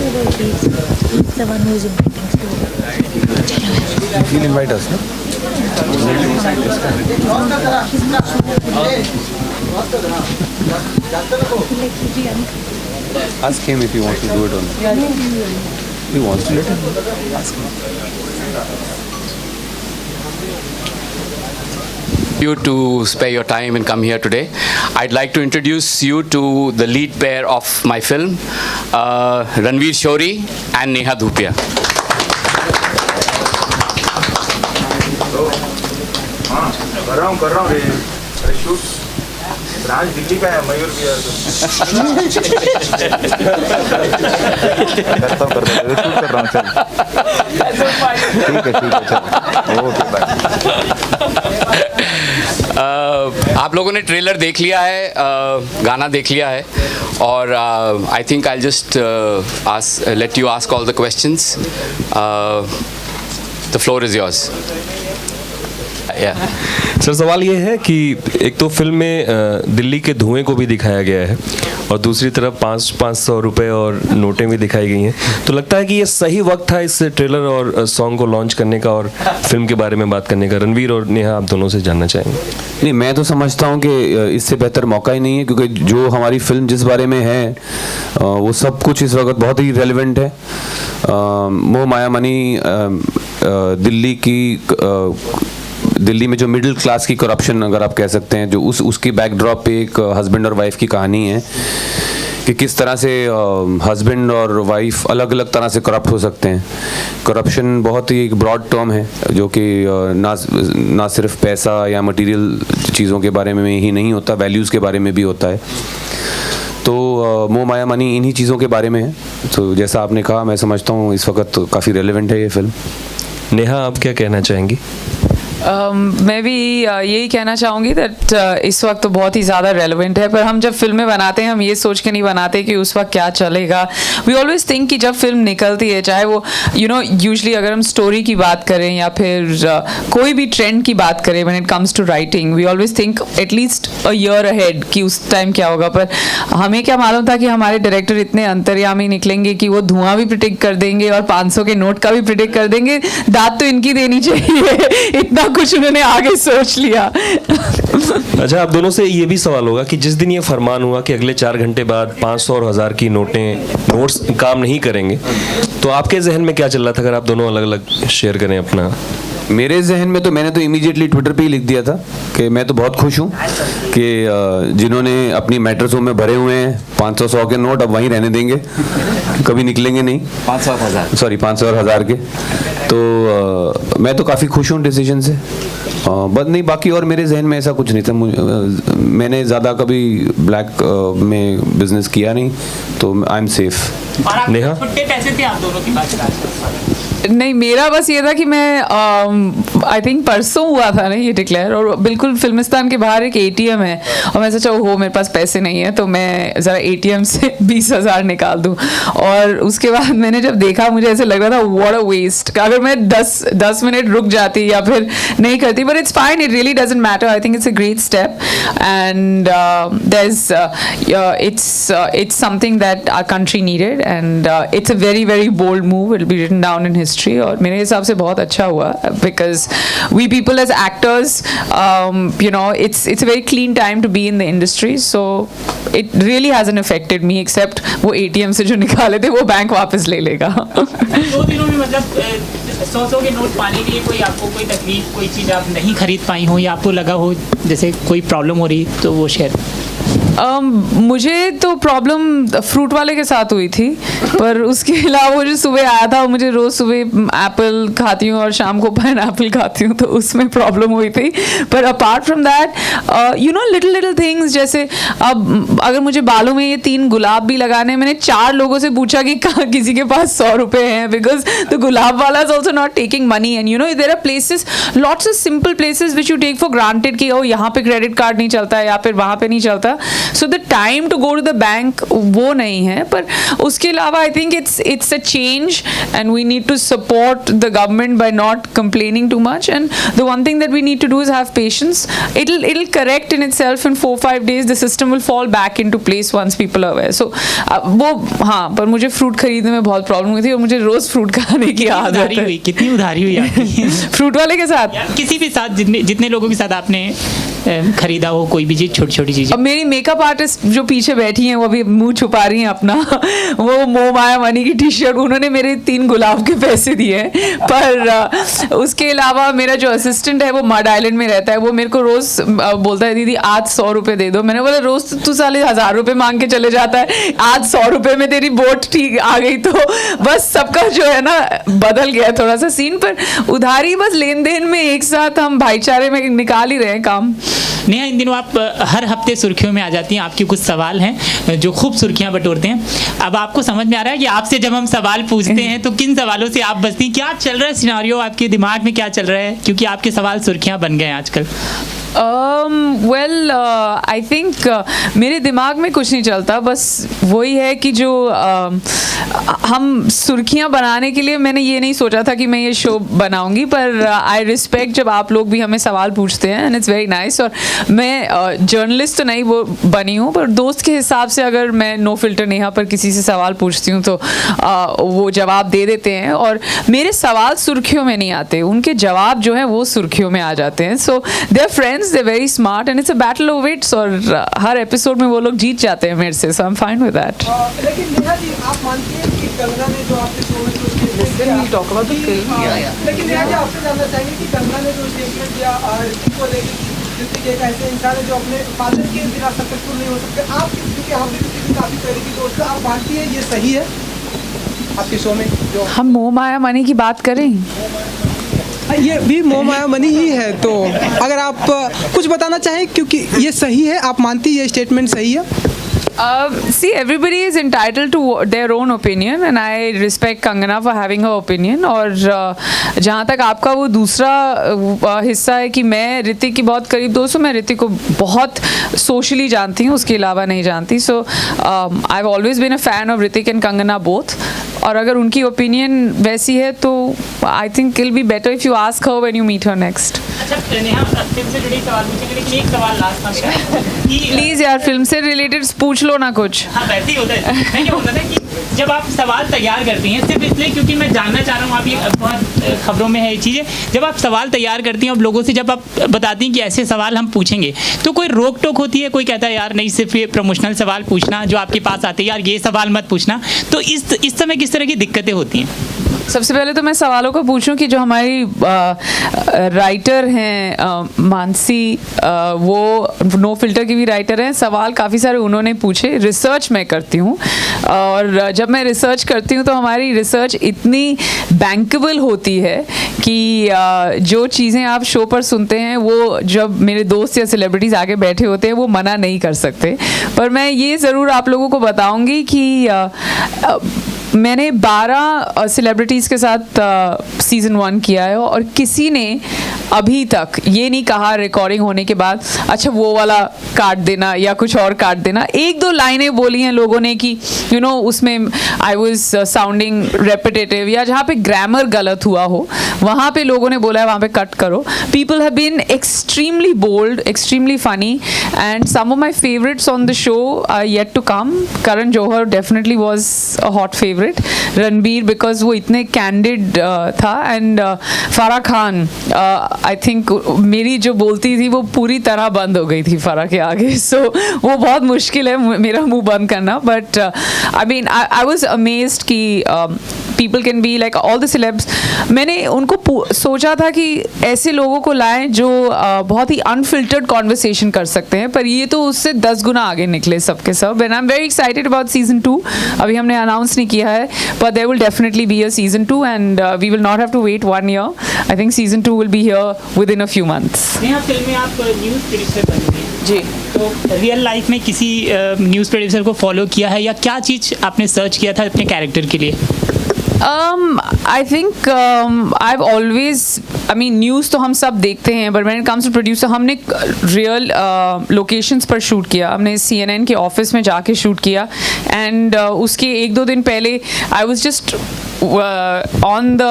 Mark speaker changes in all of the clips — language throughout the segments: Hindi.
Speaker 1: He's the one who is inviting story.
Speaker 2: He'll invite us, no? Ask him if he wants to do it or not. He wants to let him. Ask him.
Speaker 3: You to spare your time and come here today. I'd like to introduce you to the lead pair of my film, Ranveer Shori and Neha Dhupia.
Speaker 4: कर रहा हूँ रे शूट राज दिल्ली का है मयूर बिहार का शूट कर रहा हूँ चल ठीक है चल ओके बाय।
Speaker 3: आप लोगों ने ट्रेलर देख लिया है, गाना देख लिया है और आई think I just let you ask all the questions. The floor is yours.
Speaker 5: Sir सवाल ये है कि एक तो फिल्म में दिल्ली के धुएं को भी दिखाया गया है और दूसरी तरफ 500 रुपए और नोटें भी दिखाई गई हैं, तो लगता है कि ये सही वक्त था इस ट्रेलर और सॉन्ग को लॉन्च करने का और फिल्म के बारे में बात करने का. रणवीर और नेहा, आप दोनों से जानना चाहेंगे.
Speaker 2: नहीं, मैं तो समझता हूँ कि इससे बेहतर मौका ही नहीं है, क्योंकि जो हमारी फिल्म जिस बारे में है वो सब कुछ इस वक्त बहुत ही रेलिवेंट है. मोह माया मनी दिल्ली में जो मिडिल क्लास की करप्शन, अगर आप कह सकते हैं, जो उसकी बैकड्रॉप पे एक हस्बैंड और वाइफ की कहानी है कि किस तरह से हस्बैंड और वाइफ अलग अलग तरह से करप्ट हो सकते हैं. करप्शन बहुत ही एक ब्रॉड टर्म है जो कि ना सिर्फ पैसा या मटेरियल चीज़ों के बारे में ही नहीं होता, वैल्यूज़ के बारे में भी होता है. तो मोह माया मनी इन्हीं चीज़ों के बारे में है. तो जैसा आपने कहा, मैं समझता हूँ इस वक्त काफ़ी रेलेवेंट है ये फिल्म.
Speaker 5: नेहा, आप क्या कहना चाहेंगी?
Speaker 6: मैं भी यही कहना चाहूँगी दैट इस वक्त तो बहुत ही ज़्यादा रेलेवेंट है, पर हम जब फिल्में बनाते हैं हम ये सोच के नहीं बनाते कि उस वक्त क्या चलेगा. वी ऑलवेज थिंक कि जब फिल्म निकलती है, चाहे वो यूजली अगर हम स्टोरी की बात करें या फिर कोई भी ट्रेंड की बात करें, when it comes to writing we always think at least a year ahead कि उस टाइम क्या होगा. पर हमें क्या मालूम था कि हमारे डायरेक्टर इतने अंतर्यामी निकलेंगे कि वो धुआं भी प्रिडिक्ट कर देंगे और 500 के नोट का भी प्रिडिक्ट कर देंगे. दाद तो इनकी देनी चाहिए, इतना कुछ उन्होंने आगे सोच लिया.
Speaker 5: अच्छा, आप दोनों से ये भी सवाल होगा कि जिस दिन ये फरमान हुआ कि अगले 4 घंटे बाद 500 और 1000 की नोट्स काम नहीं करेंगे, तो आपके जहन में क्या चल रहा था? अगर आप दोनों अलग अलग शेयर करें अपना.
Speaker 2: मेरे जहन में तो मैंने तो इमीडिएटली ट्विटर पे ही लिख दिया था कि मैं तो बहुत खुश हूँ कि जिन्होंने अपनी मैट्रेसों में भरे हुए हैं 500-100 के नोट अब वहीं रहने देंगे, कभी निकलेंगे नहीं. 500 और 1000 के. तो मैं तो काफ़ी खुश हूँ डिसीजन से. बस नहीं, बाकी और मेरे जहन में ऐसा कुछ नहीं था. मैंने ज़्यादा कभी ब्लैक में बिजनेस किया नहीं, तो आई एम सेफ.
Speaker 5: नेहा,
Speaker 7: पैसे थे आप दोनों की बात.
Speaker 6: नहीं, मेरा बस ये था कि मैं आई थिंक परसों हुआ था ना ये डिक्लेयर, और बिल्कुल फिल्मिस्तान के बाहर एक एटीएम है और मैं सोचा हो मेरे पास पैसे नहीं है तो मैं ज़रा एटीएम से 20,000 निकाल दूं. और उसके बाद मैंने जब देखा मुझे ऐसे लग रहा था व्हाट अ वेस्ट. अगर मैं 10 मिनट रुक जाती या फिर नहीं करती, but it's fine, it really doesn't matter. I think it's a great step and it's something that our country needed and it's a very very bold move. It will be written down in history. और मेरे हिसाब से बहुत अच्छा हुआ because we people as actors it's a very clean time to be in the industry, so it really hasn't affected me except वो ATM से जो निकाले थे वो बैंक वापस ले लेगा.
Speaker 7: 2 दिनों में मतलब 100 के नोट पाने के लिए आपको कोई तकलीफ, कोई चीज़ आप नहीं खरीद पाई हो या आपको लगा हो जैसे कोई प्रॉब्लम हो रही, तो वो शेयर.
Speaker 6: मुझे तो प्रॉब्लम फ्रूट वाले के साथ हुई थी, पर उसके अलावा वो जो सुबह आया था, मुझे रोज़ सुबह एप्पल खाती हूँ और शाम को पाइनएप्पल खाती हूँ, तो उसमें प्रॉब्लम हुई थी. पर apart from that little things, जैसे अब अगर मुझे बालों में ये 3 गुलाब भी लगाने हैं, मैंने 4 लोगों से पूछा कि किसी के पास 100 रुपये हैं, बिकॉज द गुलाब वाला is also not taking money. And there are places, lots of simple places which you take for granted कि यहाँ पे क्रेडिट कार्ड नहीं चलता है या फिर वहाँ पे नहीं चलता. So the time to go to the bank वो नहीं है. पर उसके अलावा I think it's a change and we need to support the government by not complaining too much. And the one thing that we need to do is have patience. It'll correct in itself in 4-5 days. The system will fall back into place once people are aware. So वो हाँ, पर मुझे फ्रूट खरीदने में बहुत प्रॉब्लम हुई थी और मुझे रोज फ्रूट खाने की आदत है.
Speaker 7: कितनी उधारी हुई आपकी
Speaker 6: फ्रूट वाले के साथ?
Speaker 7: किसी भी साथ, जितने लोगों के साथ आपने खरीदा हो कोई भी चीज, छोटी छोटी चीज.
Speaker 6: अब मेरी मेकअप आर्टिस्ट जो पीछे बैठी हैं वो अभी मुंह छुपा रही हैं अपना. वो मोह माया मनी की टी शर्ट, उन्होंने मेरे 3 गुलाब के पैसे दिए हैं. पर उसके अलावा मेरा जो असिस्टेंट है वो मड आइलैंड में रहता है, वो मेरे को रोज बोलता है दीदी आज 100 रुपए दे दो. मैंने बोला रोज तू साले 1000 रुपए मांग के चले जाता है, आज 100 रुपए में तेरी बोट ठीक आ गई. तो बस सबका जो है ना बदल गया थोड़ा सा सीन. पर उधारी बस लेन देन में एक साथ हम भाईचारे में निकाल ही रहे हैं काम.
Speaker 7: नेहा, इन दिनों आप हर हफ्ते सुर्खियों में आ जाती हैं. आपके कुछ सवाल हैं जो खूब सुर्खियां बटोरते हैं. अब आपको समझ में आ रहा है कि आपसे जब हम सवाल पूछते हैं तो किन सवालों से आप बचती हैं? क्या चल रहा है सिनेरियो आपके दिमाग में, क्या चल रहा है? क्योंकि आपके सवाल सुर्खियां बन गए हैं आजकल.
Speaker 6: वेल आई थिंक मेरे दिमाग में कुछ नहीं चलता. बस वही है कि जो हम सुर्खियां बनाने के लिए मैंने ये नहीं सोचा था कि मैं ये शो बनाऊंगी. पर आई रिस्पेक्ट जब आप लोग भी हमें सवाल पूछते हैं एंड इट्स वेरी नाइस. और मैं जर्नलिस्ट तो नहीं वो बनी हूँ, पर दोस्त के हिसाब से अगर मैं नो फिल्टर नेहा पर किसी से सवाल पूछती हूँ तो वो जवाब दे देते हैं. और मेरे सवाल सुर्खियों में नहीं आते, उनके जवाब जो हैं वो सुर्खियों में आ जाते हैं. So they are friends, they are very smart and it's a battle of wits. और हर एपिसोड में वो लोग जीत जाते हैं मेरे से. So I am fine with that.
Speaker 8: लेकिन नेहा जी, आप मानती हैं कि कंगना ने जो आपके शो में
Speaker 6: टॉक अबाउट द फिल्म.
Speaker 8: लेकिन नेहा जी, आपसे जानना चाहेंगे कि कंगना ने जो स्टेटमेंट दिया ऋतिक को लेकर, ऋतिक एक ऐसे इंसान है जो अपने फादर के बिना सक्सेसफुल नहीं हो सकते. आप, क्योंकि हम भी ऋतिक की काफ़ी पहले की दोस्त है, आप मानती हैं ये सही है आपके शो में? जो
Speaker 6: हम मोह माया मनी की बात करें,
Speaker 8: ये भी मोह माया मनी ही है. तो अगर आप कुछ बताना चाहें, क्योंकि ये सही है, आप मानती है ये स्टेटमेंट सही है?
Speaker 6: See, everybody is entitled to their own opinion and I respect Kangana for having her opinion. और जहाँ तक आपका वो दूसरा हिस्सा है कि मैं ऋतिक की बहुत करीब दोस्त हूँ, मैं ऋतिक को बहुत सोशली जानती हूँ, उसके अलावा नहीं जानती. So I have always been a fan of Hrithik and Kangana both. और अगर उनकी ओपिनियन वैसी है तो I think it be better if you ask her when you meet her next.
Speaker 7: अच्छा नेहा, फिल्म से जुड़े सवाल पूछेंगे, लेकिन एक सवाल लास्ट था
Speaker 6: प्लीज यार, फिल्म से रिलेटेड पूछ लो ना कुछ.
Speaker 7: हाँ, वैसे ही होता है. मैं क्या बोलता था कि जब आप सवाल तैयार करती हैं, सिर्फ इसलिए क्योंकि मैं जानना चाह रहा हूँ, आप ये बहुत खबरों में है ये चीज़ें, जब आप सवाल तैयार करती हैं और लोगों से जब आप बताती हैं कि ऐसे सवाल हम पूछेंगे, तो कोई रोक टोक होती है? कोई कहता है यार नहीं, सिर्फ ये प्रमोशनल सवाल पूछना जो आपके पास आते हैं, यार ये सवाल मत पूछना. तो इस समय किस तरह की दिक्कतें होती हैं?
Speaker 6: सबसे पहले तो मैं सवालों को पूछूं कि जो हमारी राइटर हैं मानसी, वो नो फिल्टर की भी राइटर हैं. सवाल काफ़ी सारे उन्होंने पूछे. रिसर्च मैं करती हूँ और जब मैं रिसर्च करती हूँ तो हमारी रिसर्च इतनी बैंकेबल होती है कि जो चीज़ें आप शो पर सुनते हैं वो जब मेरे दोस्त या सेलिब्रिटीज़ आगे बैठे होते हैं वो मना नहीं कर सकते. पर मैं ये ज़रूर आप लोगों को बताऊँगी कि मैंने 12 सेलिब्रिटीज़ के साथ सीज़न 1 किया है और किसी ने अभी तक ये नहीं कहा रिकॉर्डिंग होने के बाद अच्छा वो वाला काट देना या कुछ और काट देना. 1-2 लाइनें बोली हैं लोगों ने कि यू नो उसमें आई वाज साउंडिंग रेपिटेटिव या जहाँ पे ग्रामर गलत हुआ हो वहाँ पे लोगों ने बोला है वहाँ पे कट करो. People have been extremely bold, extremely funny and some of my favourites on the show are yet to come. Karan Johar definitely was a hot favourite. Ranbir because वो इतने कैंडिड था and Farah Khan I think मेरी जो बोलती थी वो पूरी तरह बंद हो गई थी फराह के आगे. सो वो बहुत मुश्किल है मेरा मुंह बंद करना. But I mean I was amazed कि people can be like all the celebs. मैंने उनको सोचा था कि ऐसे लोगों को लाएं जो बहुत ही अनफिल्टर्ड कॉन्वर्सेशन कर सकते हैं, पर ये तो उससे 10 गुना आगे निकले सबके सब. And I am very excited about season 2. अभी हमने अनाउंस नहीं किया है, but there will definitely be a season 2 and we will not have to wait 1 year. I think season 2 will be here within a few months.
Speaker 7: यहाँ फिल्म में आप न्यूज़ प्रोड्यूसर बन गए
Speaker 6: जी,
Speaker 7: तो रियल लाइफ में किसी न्यूज़ प्रोड्यूसर को फॉलो किया है या क्या चीज़ आपने सर्च किया था अपने कैरेक्टर के लिए?
Speaker 6: I think I've always I mean news तो हम सब देखते हैं, but when it comes to producer, हमने रियल लोकेशंस पर शूट किया. हमने CNN के ऑफिस में जाके शूट किया. एंड उसके 1-2 दिन पहले I was just on the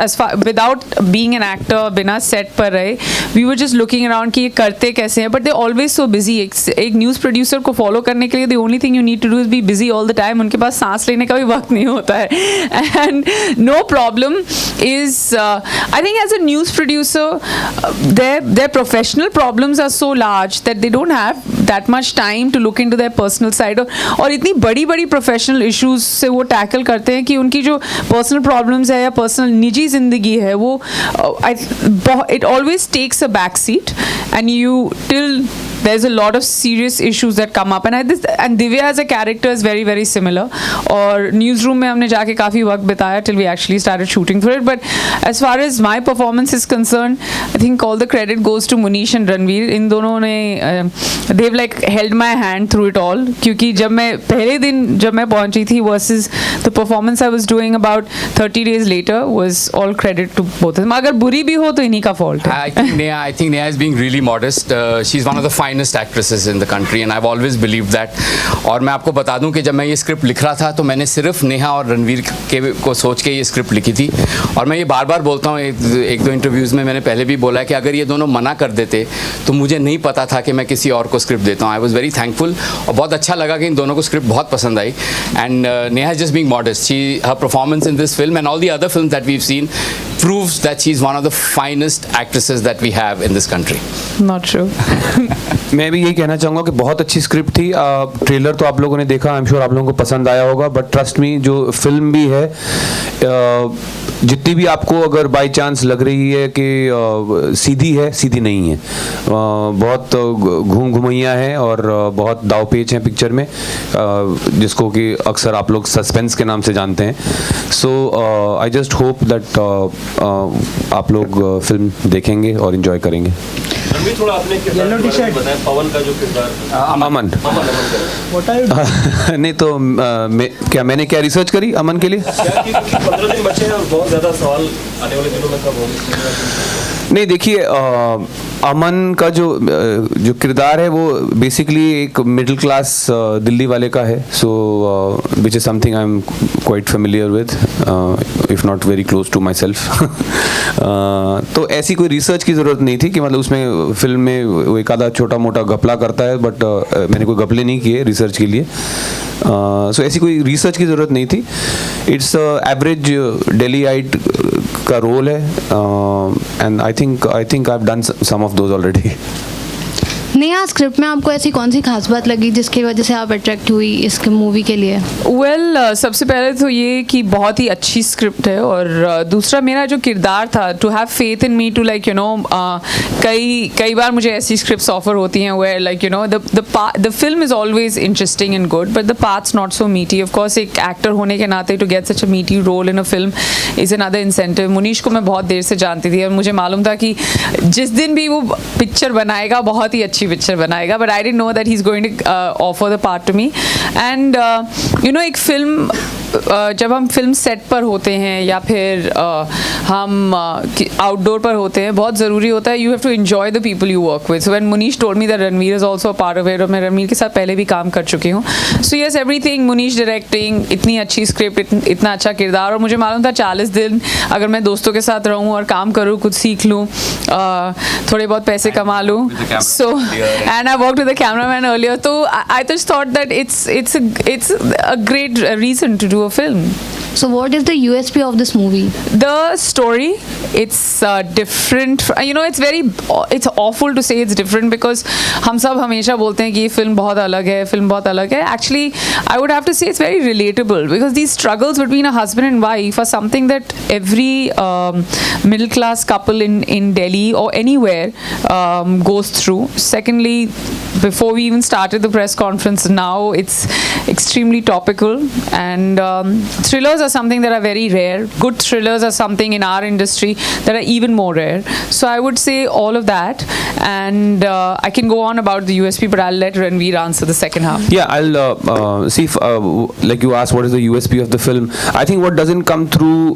Speaker 6: as far without being an actor, बिना सेट पर रहे, we were just looking around कि ये करते कैसे हैं. But they always so busy. एक न्यूज़ प्रोड्यूसर को फॉलो करने के लिए the only thing you need to do is be busy all the time. उनके पास सांस लेने का भी वक्त नहीं होता है. And no problem is I think as a news producer their professional problems are so large that they don't have that much time to look into their personal side. और इतनी बड़ी बड़ी प्रोफेशनल इश्यूज से वो टैकल करते हैं कि उनकी जो पर्सनल प्रॉब्लम्स है या पर्सनल निजी जिंदगी है वो it always takes a back seat and till there's a lot of serious issues that come up. And Divya as a character is very very similar. और newsroom में हमने जाके काफ़ी वक्त बिताया till we actually started shooting for it. But as far as my performance is concerned, I think all the credit goes to Munish and Ranveer. इन दोनों ने they've like held my hand through it all. क्योंकि जब मैं पहले दिन जब मैं पहुंची थी versus the performance I was doing about 30 days later was all credit to both of them. अगर बुरी भी हो तो इन्हीं का fault है.
Speaker 3: I think Neha is being really modest. She's one of the finest actresses in the country and I've always believed that. और मैं आपको बता दूं कि जब मैं ये स्क्रिप्ट लिख रहा था तो मैंने सिर्फ नेहा और रणवीर को सोच के ये स्क्रिप्ट लिखी थी. और मैं ये बार बार बोलता हूँ, एक दो इंटरव्यूज़ में मैंने पहले भी बोला है कि अगर ये दोनों मना कर देते तो मुझे नहीं पता था कि मैं किसी और को स्क्रिप्ट देता हूँ. आई वॉज वेरी थैंकफुल और बहुत अच्छा लगा कि इन दोनों को स्क्रिप्ट बहुत पसंद आई. And Neha is just being modest. Her performance in this film and all the other films that we have seen proves that she is one of the finest actresses that we have in this country.
Speaker 6: Not true.
Speaker 2: मैं भी यही कहना चाहूँगा कि बहुत अच्छी स्क्रिप्ट थी. ट्रेलर तो आप लोगों ने देखा, आई एम श्योर आप लोगों को पसंद आया होगा. बट ट्रस्ट मी, जो फिल्म भी है, जितनी भी आपको अगर बाई चांस लग रही है कि सीधी है, सीधी नहीं है. बहुत घूम घुमैया है और बहुत दाव पेच हैं पिक्चर में, जिसको कि अक्सर आप लोग सस्पेंस के नाम से जानते हैं. सो आई जस्ट होप दैट आप लोग फिल्म देखेंगे और इन्जॉय करेंगे.
Speaker 5: थोड़ा अपने
Speaker 8: येलो टी शर्ट
Speaker 5: बताएं, पवन का जो किरदार.
Speaker 2: अमन.
Speaker 8: What are you
Speaker 2: नहीं तो मैंने क्या रिसर्च करी अमन के लिए?
Speaker 5: 15 दिन बचे हैं और बहुत ज़्यादा सवाल आने वाले दिनों में कब होंगे.
Speaker 2: नहीं, देखिए, अमन का जो किरदार है वो बेसिकली एक मिडिल क्लास दिल्ली वाले का है. So which is something I am quite familiar with, if not very close to myself. तो ऐसी कोई रिसर्च की ज़रूरत नहीं थी कि मतलब उसमें फिल्म में वो एक आधा छोटा मोटा घपला करता है. बट मैंने कोई घपले नहीं किए रिसर्च के लिए. सो ऐसी कोई रिसर्च की ज़रूरत नहीं थी. इट्स एवरेज डेलीआइट का रोल है. And I think I have done some of those already.
Speaker 1: Neha, script में आपको ऐसी कौन सी खास बात लगी जिसकी वजह से आप अट्रैक्ट हुई इस मूवी के लिए?
Speaker 6: वेल, सबसे पहले तो ये कि बहुत ही अच्छी स्क्रिप्ट है. और दूसरा, मेरा जो किरदार था, to have faith in me to like कई बार मुझे ऐसी स्क्रिप्ट्स ऑफर होती हैं where like the film is always interesting and good but the parts not so meaty. Of course एक एक्टर होने के नाते to get such a meaty role in a film is another incentive. Munish को मैं बहुत देर से जानती थी और मुझे मालूम था कि जिस दिन भी वो पिक्चर बनाएगा बहुत ही अच्छी पिक्चर बनाएगा. But I didn't know that he is going to offer the part to me. And एक फिल्म जब हम फिल्म सेट पर होते हैं या फिर हम आउटडोर पर होते हैं, बहुत ज़रूरी होता है you have to enjoy the people you work with. So when Munish told me that Ranveer is also a part of it, और मैं रणवीर के साथ पहले भी काम कर चुकी हूँ. So yes, everything, Munish directing, इतनी अच्छी स्क्रिप्ट, इतना अच्छा किरदार. और मुझे मालूम था 40 दिन अगर मैं दोस्तों के साथ रहूँ और काम करूँ, कुछ सीख लूँ, थोड़े बहुत पैसे कमा लूँ. So and I worked with the cameraman earlier. तो I just thought that it's a great reason to do a film.
Speaker 1: So what is the USP of this movie?
Speaker 6: The story, it's different. It's awful to say it's different because हम सब हमेशा बोलते हैं कि ये फिल्म बहुत अलग है, फिल्म बहुत अलग है. Actually, I would have to say it's very relatable because these struggles between a husband and wife are something that every middle class couple in Delhi or anywhere goes through. secondly, before we even started the press conference, now it's extremely topical, and thrillers are something that are very rare. Good thrillers are something in our industry that are even more rare. So I would say all of that, and I can go on about the USP, but I'll let Ranveer answer the second half.
Speaker 2: Yeah, I'll see if, like you asked, what is the USP of the film? I think what doesn't come through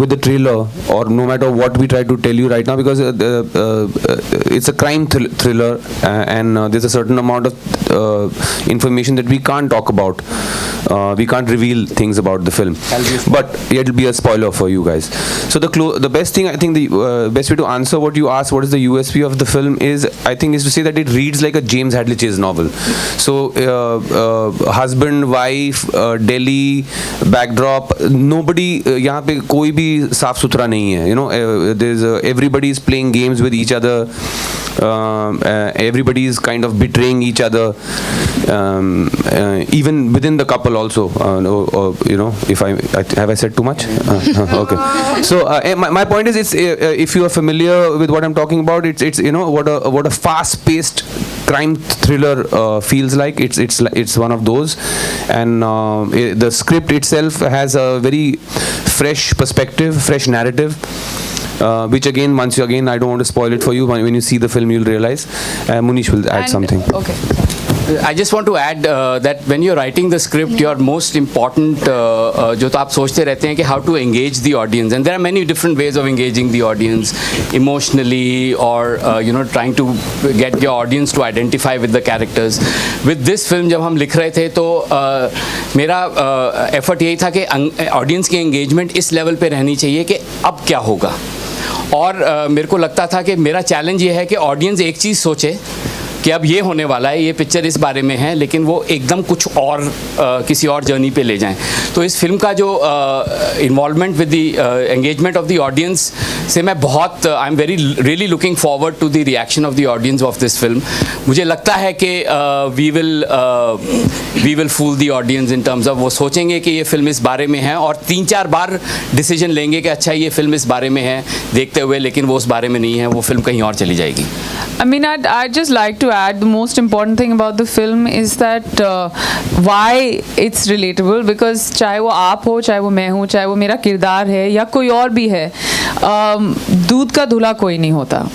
Speaker 2: with the trailer, or no matter what we try to tell you right now, because it's a crime thriller, and there's a certain amount of information that we can't talk about. We can't reveal things about the film, but it'll be a spoiler for you guys. So the best thing, I think, the best way to answer what you asked, what is the USP of the film, is I think is to say that it reads like a James Hadley Chase novel. So husband, wife, Delhi backdrop, nobody यहाँ पे कोई भी साफ सुथरा नहीं है. You know, there's everybody is playing games with each other. Everybody is kind of betraying each other, even within the couple also. You know, if have I said too much? Okay. So my point is, it's if you are familiar with what I'm talking about, it's you know what a fast-paced crime thriller feels like. It's one of those, and the script itself has a very fresh perspective, fresh narrative. Which again, I don't want to spoil it for you. When you see the film, you'll realize. Munish will add something.
Speaker 6: Okay.
Speaker 3: I just want to add that when you're writing the script, your most important जो तो आप सोचते रहते हैं कि how to engage the audience, and there are many different ways of engaging the audience emotionally, or you know, trying to get your audience to identify with the characters. With this film जब हम लिख रहे थे तो मेरा effort यही था कि audience की engagement इस level पे रहनी चाहिए कि अब क्या होगा. और मेरे को लगता था कि मेरा चैलेंज ये है कि ऑडियंस एक चीज़ सोचे कि अब ये होने वाला है, ये पिक्चर इस बारे में है, लेकिन वो एकदम कुछ और किसी और जर्नी पे ले जाएं. तो इस फिल्म का जो involvement with the engagement of the audience से मैं बहुत I am really looking forward to the reaction of the audience of this film. मुझे लगता है कि we will fool the audience in terms of वो सोचेंगे कि ये फिल्म इस बारे में है, और 3-4 बार डिसीजन लेंगे कि अच्छा ये फिल्म इस बारे में है देखते हुए, लेकिन वो उस बारे में नहीं है, वो फिल्म कहीं और चली जाएगी.
Speaker 6: I mean, I'd just like to add, the most important thing about the film is that why it's relatable, because चाहे वो आप हो, चाहे वो मैं हूँ, चाहे वो मेरा किरदार है या कोई और भी है, दूध का धुला कोई नहीं होता.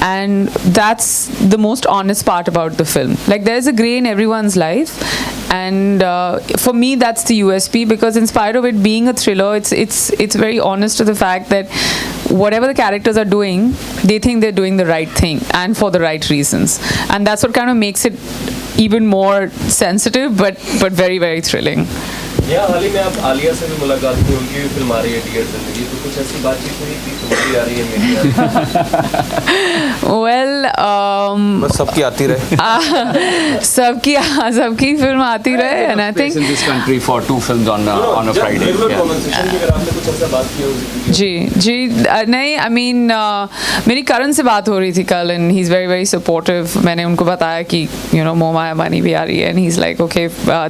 Speaker 6: And that's the most honest part about the film. Like, there's a gray in everyone's life, and for me that's the USP, because in spite of it being a thriller, it's very honest to the fact that whatever the characters are doing, they think they're doing the right thing and for the right reasons, and that's what kind of makes it even more sensitive, but very, very thrilling.
Speaker 5: यहाँ हाल ही में आप आलिया से भी मुलाकात की, उनकी भी फिल्म आ रही है डियर जिंदगी, तो कुछ ऐसी बातचीत हुई थी, तुम्हारी आ रही है, मेरी आ रही है.
Speaker 6: Well,
Speaker 2: बस सबकी आती रहे.
Speaker 6: सबकी फिल्म आती रहे, and I think
Speaker 3: in this country for 2 films on a Friday.
Speaker 6: जी नहीं, I mean मेरी करण से बात हो रही थी कल, and he's very, very supportive. मैंने उनको बताया कि you know मोह माया मनी भी आ रही है, and he's like okay,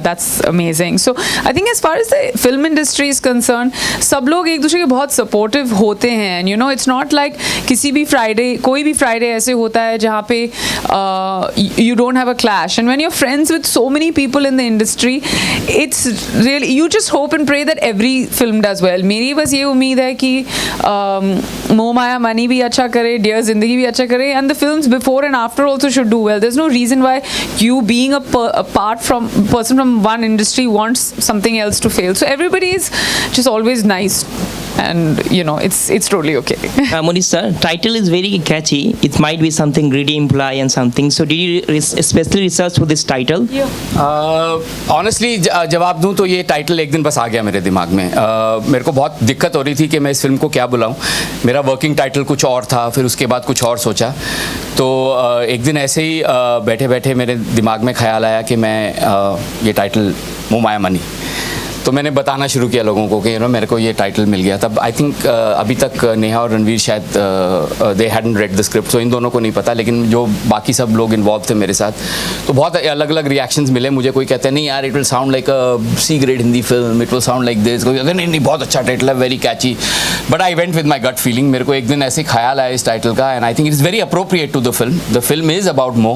Speaker 6: that's amazing. So I think as far as the film industry is concerned, सब लोग एक दूसरे के बहुत supportive होते हैं, and you know it's not like किसी भी Friday, कोई भी Friday ऐसे होता है जहाँ पे you don't have a clash, and when you're friends with so many people in the industry, it's really, you just hope and pray that every film does well. मेरी बस ये उम्मीद है कि मोह माया मनी भी अच्छा करे, डियर जिंदगी भी अच्छा करे, and the films before and after also should do well. There's no reason why you being a person from one industry wants something else to fail. So everybody is just always nice, and you know it's totally okay.
Speaker 9: Munish sir, title is very catchy. It might be something greedy imply and something. So did you especially research for this title?
Speaker 3: Honestly जवाब दूं तो ये टाइटल एक दिन बस आ गया मेरे दिमाग में. मेरे को बहुत दिक्कत हो रही थी कि मैं इस फिल्म को क्या बुलाऊं. मेरा वर्किंग टाइटल कुछ और था, फिर उसके बाद कुछ और सोचा, तो एक दिन ऐसे ही बैठे बैठे मेरे दिमाग में ख्याल आया कि मैं ये टाइटल मोह माया मनी. तो मैंने बताना शुरू किया लोगों को कि मेरे को ये टाइटल मिल गया। तब आई थिंक अभी तक नेहा और रणवीर शायद दे हैडंट रेड द स्क्रिप्ट, तो इन दोनों को नहीं पता, लेकिन जो बाकी सब लोग इन्वॉल्व थे मेरे साथ, तो बहुत अलग अलग रिएक्शंस मिले मुझे। कोई कहते हैं नहीं यार it will sound like a C grade Hindi film, it will sound like this, कोई कहते हैं नहीं बहुत अच्छा टाइटल है, very catchy. But I went with my gut feeling. मेरे को एक दिन ऐसे ख्याल आया इस टाइटल का, and I think it is very appropriate to the film. The film is about Mo.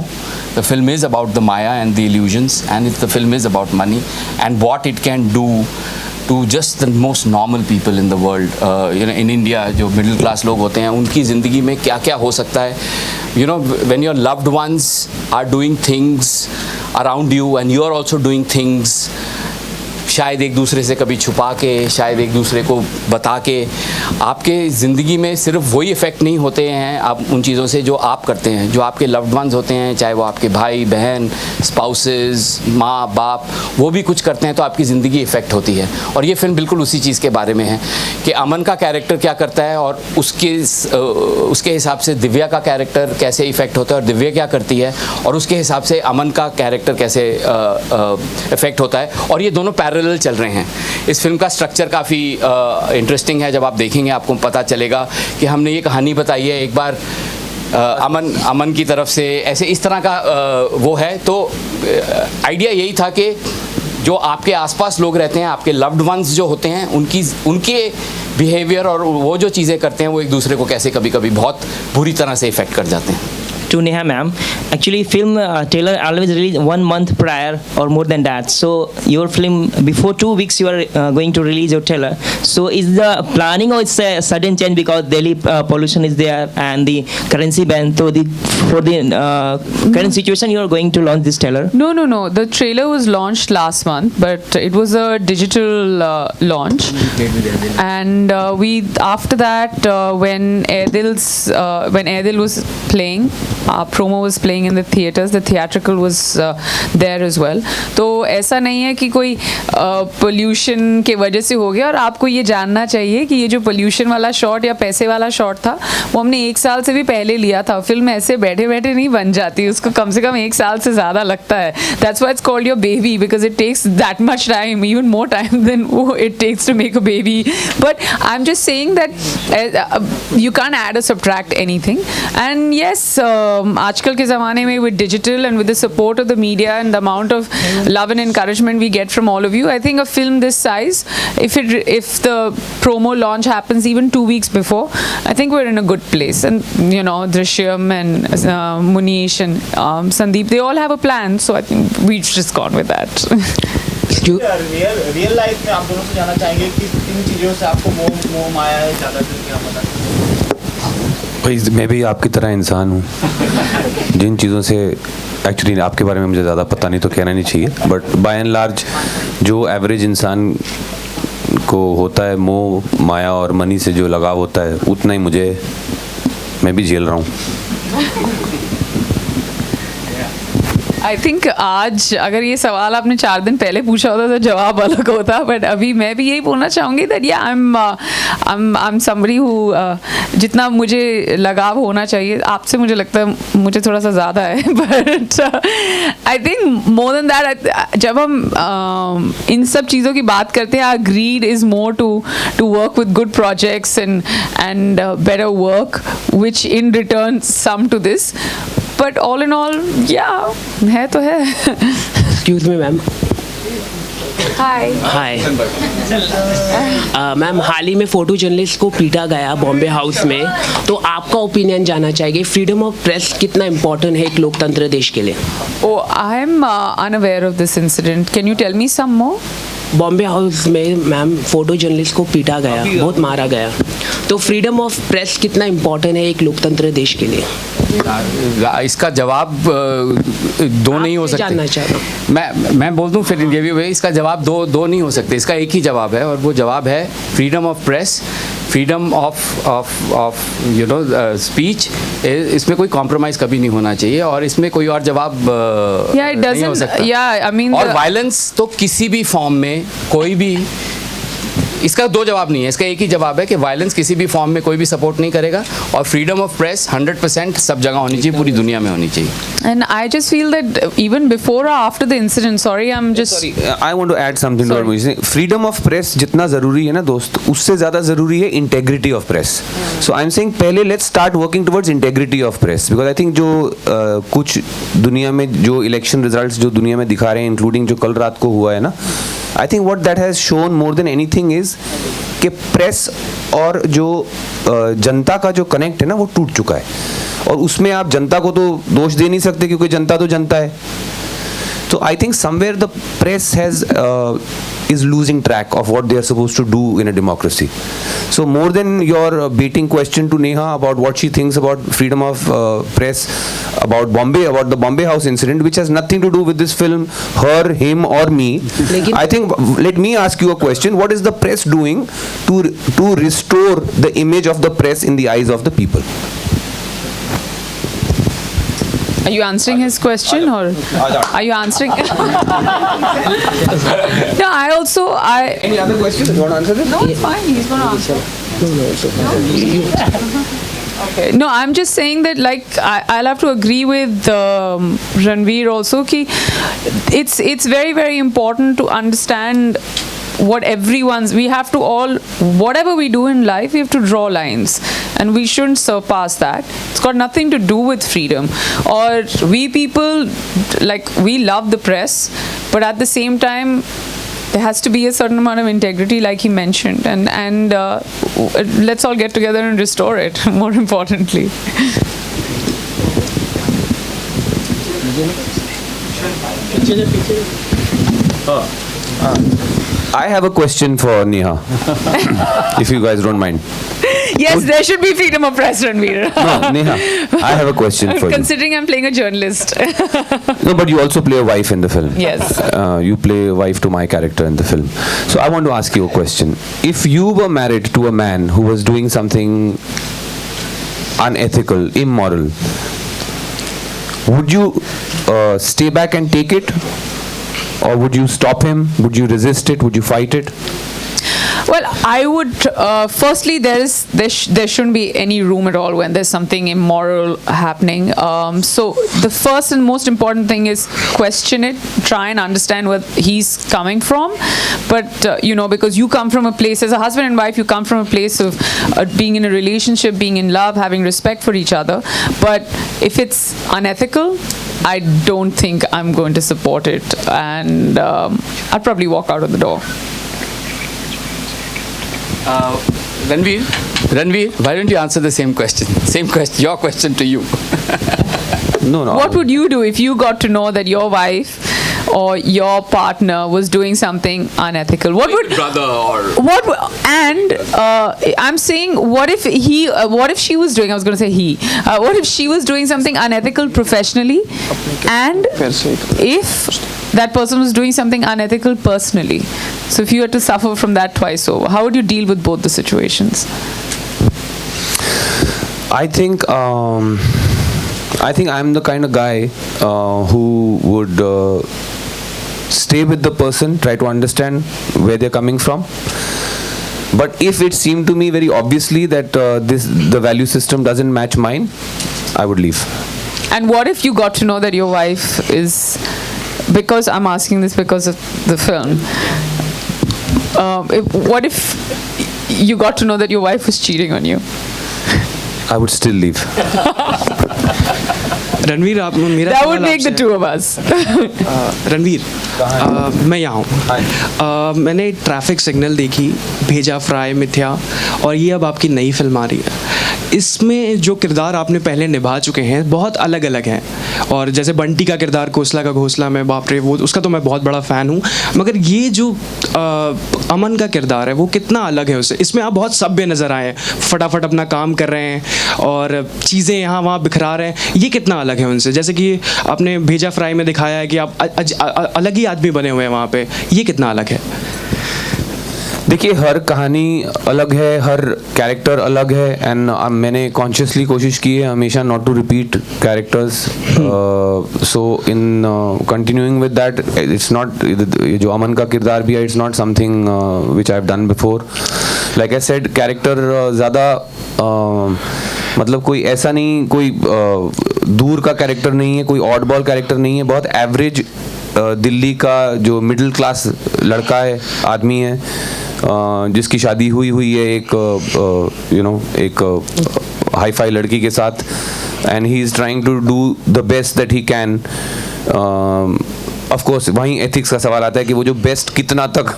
Speaker 3: The film is about the Maya and the illusions, and the film is about money and what it can do to just the most normal people in the world. In India, जो middle class लोग होते हैं, उनकी ज़िंदगी में क्या क्या हो सकता है. When your loved ones are doing things around you and you are also doing things, शायद एक दूसरे से कभी छुपा के, शायद एक दूसरे को बता के, आपके ज़िंदगी में सिर्फ वही इफ़ेक्ट नहीं होते हैं आप उन चीज़ों से जो आप करते हैं, जो आपके लव्ड वंस होते हैं, चाहे वो आपके भाई बहन, स्पाउसेस, माँ बाप, वो भी कुछ करते हैं तो आपकी ज़िंदगी इफ़ेक्ट होती है। और ये फिल्म बिल्कुल उसी चीज़ के बारे में है कि अमन का कैरेक्टर क्या करता है और उसके हिसाब से दिव्या का कैरेक्टर कैसे इफ़ेक्ट होता है, और दिव्या क्या करती है और उसके हिसाब से अमन का कैरेक्टर कैसे इफ़ेक्ट होता है, और ये दोनों पैरेलल चल रहे हैं। इस फिल्म का स्ट्रक्चर काफ़ी इंटरेस्टिंग है। जब आप देखेंगे आपको पता चलेगा कि हमने ये कहानी बताई है, एक बार अमन की तरफ से ऐसे इस तरह का वो है, तो आइडिया यही था कि जो आपके आसपास लोग रहते हैं, आपके लव्ड वंस जो होते हैं, उनके बिहेवियर और वो जो चीज़ें करते हैं वो एक दूसरे को कैसे कभी कभी बहुत बुरी तरह से इफ़ेक्ट कर जाते हैं।
Speaker 9: To Neha ma'am, actually film trailer always release 1 month prior or more than that. So your film before 2 weeks you are going to release your trailer. So is the planning or it's a sudden change because Delhi pollution is there and the currency ban? So for the current situation you are going to launch this trailer?
Speaker 6: No. The trailer was launched last month, but it was a digital launch. And we after that when Aidil was playing. Promo was playing in the theaters. The theatrical was there as well. तो ऐसा नहीं है कि कोई पोल्यूशन के वजह से हो गया। और आपको ये जानना चाहिए कि ये जो पोल्यूशन वाला शॉट या पैसे वाला शॉट था वो हमने 1 साल से भी पहले लिया था। फिल्म ऐसे बैठे बैठे नहीं बन जाती, उसको कम से कम 1 साल से ज़्यादा लगता है। That's why it's called your baby, because it takes that much time, even more time than it takes to make a baby. But I'm just saying that you can't add or subtract anything. And yes, आजकल के ज़माने में with digital and with the support of the media and the amount of love and encouragement we get from all of you, I think a film this size, if the promo launch happens even 2 weeks before, I think we're in a good place. And Drishyam and Munish and Sandeep, they all have a plan, so I think we've just gone with that.
Speaker 4: Real life में आप दोनों से जानना चाहेंगे कि किन चीज़ों से आपको मोह माया है ज़्यादा, क्या पता?
Speaker 2: भाई मैं भी आपकी तरह इंसान हूँ, जिन चीज़ों से एक्चुअली आपके बारे में मुझे ज़्यादा पता नहीं तो कहना नहीं चाहिए, बट बाय एंड लार्ज जो एवरेज इंसान को होता है मोह माया और मनी से जो लगाव होता है, उतना ही मैं भी झेल रहा हूँ।
Speaker 6: आई थिंक आज अगर ये सवाल आपने 4 दिन पहले पूछा होता तो जवाब अलग होता, बट अभी मैं भी यही बोलना चाहूँगी दैट या आई एम समबडी हु जितना मुझे लगाव होना चाहिए आपसे, मुझे लगता है मुझे थोड़ा सा ज़्यादा है, but I think more than that जब हम इन सब चीज़ों की बात करते हैं, our greed is more to work with good projects and better work which in return sum to this, but all in all या है तो है।
Speaker 10: Excuse me ma'am. Hi ma'am, हाल ही में फोटो जर्नलिस्ट को पीटा गया बॉम्बे हाउस में, तो आपका ओपिनियन जानना चाहिए, फ्रीडम ऑफ प्रेस कितना इम्पोर्टेंट है एक लोकतंत्र देश के लिए?
Speaker 6: Oh, I am unaware of this incident. Can you tell me some more?
Speaker 10: Bombay house में मैम फोटो जर्नलिस्ट को पीटा गया, बहुत मारा गया, तो फ्रीडम ऑफ प्रेस कितना इम्पोर्टेंट है एक लोकतंत्र देश के लिए?
Speaker 3: इसका जवाब दो नहीं हो सकते।
Speaker 10: जानना चाह रहा हूँ
Speaker 3: मैं बोल दूं फिर ये भी इसका जवाब दो नहीं हो सकते। इसका एक ही जवाब है और वो जवाब है freedom of press, freedom of speech. इसमें कोई कॉम्प्रोमाइज़ कभी नहीं होना चाहिए और इसमें कोई और जवाब नहीं हो सकता। और वायलेंस तो किसी भी फॉर्म में कोई भी इसका दो जवाब नहीं है, इसका एक ही जवाब है कि वायलेंस किसी भी फॉर्म में कोई भी सपोर्ट नहीं करेगा, और फ्रीडम ऑफ प्रेस 100% सब जगह होनी चाहिए, पूरी दुनिया में होनी चाहिए.
Speaker 6: And I just feel that even before or after the incident, sorry, I'm just...
Speaker 2: Sorry, I want to add something to what Moish said. Freedom of press जितना ज़रूरी है ना दोस्त, उससे ज़्यादा ज़रूरी है integrity of press. So I'm saying पहले let's start working towards integrity of press, because I think जो कुछ दुनिया में जो election results जो दुनिया में दिखा रहे हैं, including जो कल रात को हुआ है ना, I think what that has shown more than anything is कि प्रेस और जो जनता का जो कनेक्ट है ना वो टूट चुका है, और उसमें आप जनता को तो दोष दे नहीं सकते क्योंकि जनता तो जनता है. So I think somewhere the press is losing track of what they are supposed to do in a democracy. So more than your baiting question to Neha about what she thinks about freedom of press, about the Bombay House incident, which has nothing to do with this film, her, him or me. I think, let me ask you a question. What is the press doing to restore the image of the press in the eyes of the people?
Speaker 6: Are you answering his question, or are you answering? No,
Speaker 2: Any other questions? You want to answer this?
Speaker 6: No, it's fine. He's going to answer. Okay. No, I'm just saying that, like, I'll have to agree with Ranveer also. Ki it's very, very important to understand what we have to all, whatever we do in life, we have to draw lines, and we shouldn't surpass that. It's got nothing to do with freedom. Or we people, like, we love the press, but at the same time, there has to be a certain amount of integrity, like he mentioned, and let's all get together and restore it, more importantly.
Speaker 2: I have a question for Neha, if you guys don't mind.
Speaker 6: Yes, there should be freedom of press, Ranveer.
Speaker 2: No, Neha, I have a question for you.
Speaker 6: Considering I'm playing a journalist.
Speaker 2: No, but you also play a wife in the film.
Speaker 6: Yes.
Speaker 2: You play a wife to my character in the film. So I want to ask you a question. If you were married to a man who was doing something unethical, immoral, would you stay back and take it? Or would you stop him? Would you resist it? Would you fight it?
Speaker 6: Well, I would. Firstly, there shouldn't be any room at all when there's something immoral happening. So the first and most important thing is question it. Try and understand where he's coming from. But because you come from a place as a husband and wife, you come from a place of being in a relationship, being in love, having respect for each other. But if it's unethical, I don't think I'm going to support it, and I'll probably walk out of the door.
Speaker 3: Ranveer, why don't you answer the same question? Your question to you.
Speaker 2: No.
Speaker 6: What would you do if you got to know that your wife or your partner was doing something unethical? What would
Speaker 3: brother or
Speaker 6: I'm saying, what if she was doing? I was going to say he. What if she was doing something unethical professionally, and if that person was doing something unethical personally? So if you had to suffer from that twice over, how would you deal with both the situations?
Speaker 2: I think I'm the kind of guy who would stay with the person, try to understand where they're coming from. But if it seemed to me very obviously that the value system doesn't match mine, I would leave.
Speaker 6: And what if you got to know that your wife is, because I'm asking this because of the film, what if you got to know that your wife was cheating on you?
Speaker 2: I would still leave.
Speaker 11: Ranveer, आप मेरा
Speaker 6: That would make the two of us.
Speaker 11: Ranveer, मैं यहाँ हूँ. मैंने ट्रैफिक सिग्नल देखी, भेजा फ्राई, मिथ्या, और ये अब आपकी नई फिल्म आ रही है. इसमें जो किरदार आपने पहले निभा चुके हैं बहुत अलग अलग हैं, और जैसे बंटी का किरदार कोसला का घोसला में, बाप रे, वो उसका तो मैं बहुत बड़ा फ़ैन हूँ, मगर ये जो अमन का किरदार है वो कितना अलग है उससे. इसमें आप बहुत सभ्य नज़र आए हैं, फटाफट अपना काम कर रहे हैं और चीज़ें यहाँ वहाँ बिखरा रहे हैं. ये कितना अलग है उनसे, जैसे कि आपने भेजा फ्राई में दिखाया है कि आप अलग ही आदमी बने हुए हैं वहाँ पे. ये कितना अलग है?
Speaker 2: देखिए हर कहानी अलग है, हर कैरेक्टर अलग है एंड मैंने कॉन्शियसली कोशिश की है हमेशा not to repeat characters. So in continuing with that it's not, जो अमन का किरदार भी है it's not something which I have done before. Like I said character ज़्यादा मतलब कोई ऐसा नहीं, कोई दूर का कैरेक्टर नहीं है, कोई ऑड बॉल कैरेक्टर नहीं है, बहुत एवरेज दिल्ली का जो मिडिल क्लास लड़का है, आदमी है, जिसकी शादी हुई है एक एक हाई फाई लड़की के साथ and he is trying to do the best that he can. Of course वहीं एथिक्स का सवाल आता है कि वो जो बेस्ट कितना तक,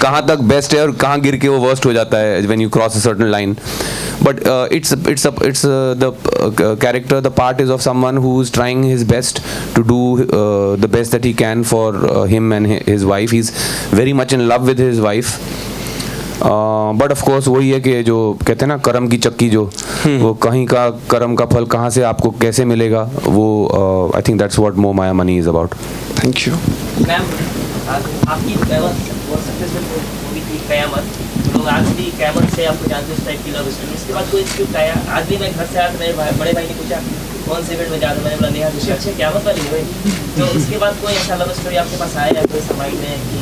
Speaker 2: कहाँ तक बेस्ट है और कहाँ गिर के वो वर्स्ट हो जाता है when you cross a certain line. But it's the character, the part is of someone who is trying his best to do the best that he can for him and his wife. He's very much in love with his wife. But of course वही है कि जो कहते हैं ना कर्म की चक्की, जो वो कहीं का कर्म का फल कहाँ से आपको कैसे मिलेगा, वो आई थिंक दैट्स व्हाट मोह माया money is about.
Speaker 11: Thank you.
Speaker 9: Ma'am आपकी बहुत सक्सेसफुल मूवी थी कयामत, लोग आज भी कयामत से आपको जानते उस टाइप की लव स्टोरी. इसके बाद कोई स्क्रिप्ट आया, आज भी मैं घर से आया तो मेरे बड़े भाई ने पूछा कौन से बेड में जाना, मैंने बोला नेहा जोशी. अच्छा कयामत वाली है. तो उसके बाद कोई ऐसा लव स्टोरी आपके पास आया या कोई समाई में कि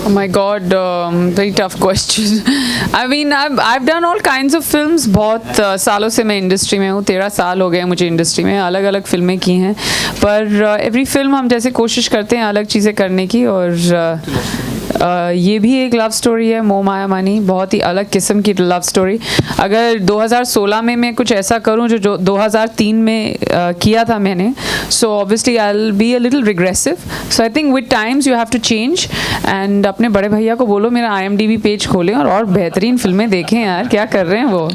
Speaker 6: Oh my God, very tough question. I mean, I've done all kinds of films. बहुत सालों से मैं इंडस्ट्री में हूँ, 13 साल हो गए मुझे इंडस्ट्री में. अलग अलग फिल्में की हैं, पर एवरी फिल्म हम जैसे कोशिश करते हैं अलग चीज़ें करने की, और ये भी एक लव स्टोरी है, मोह माया मनी, बहुत ही अलग किस्म की लव स्टोरी. अगर 2016 में मैं कुछ ऐसा करूँ जो 2003 में किया था मैंने, so obviously I will be a little regressive. So I think with times you have to change. And अपने बड़े भैया को बोलो मेरा IMDb पेज खोलें और बेहतरीन फिल्में देखें यार, क्या कर रहे हैं वो.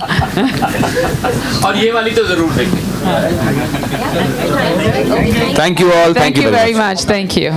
Speaker 3: और ये वाली तो ज़रूर देखें.
Speaker 2: Thank you all.
Speaker 6: Thank you very much. Thank you.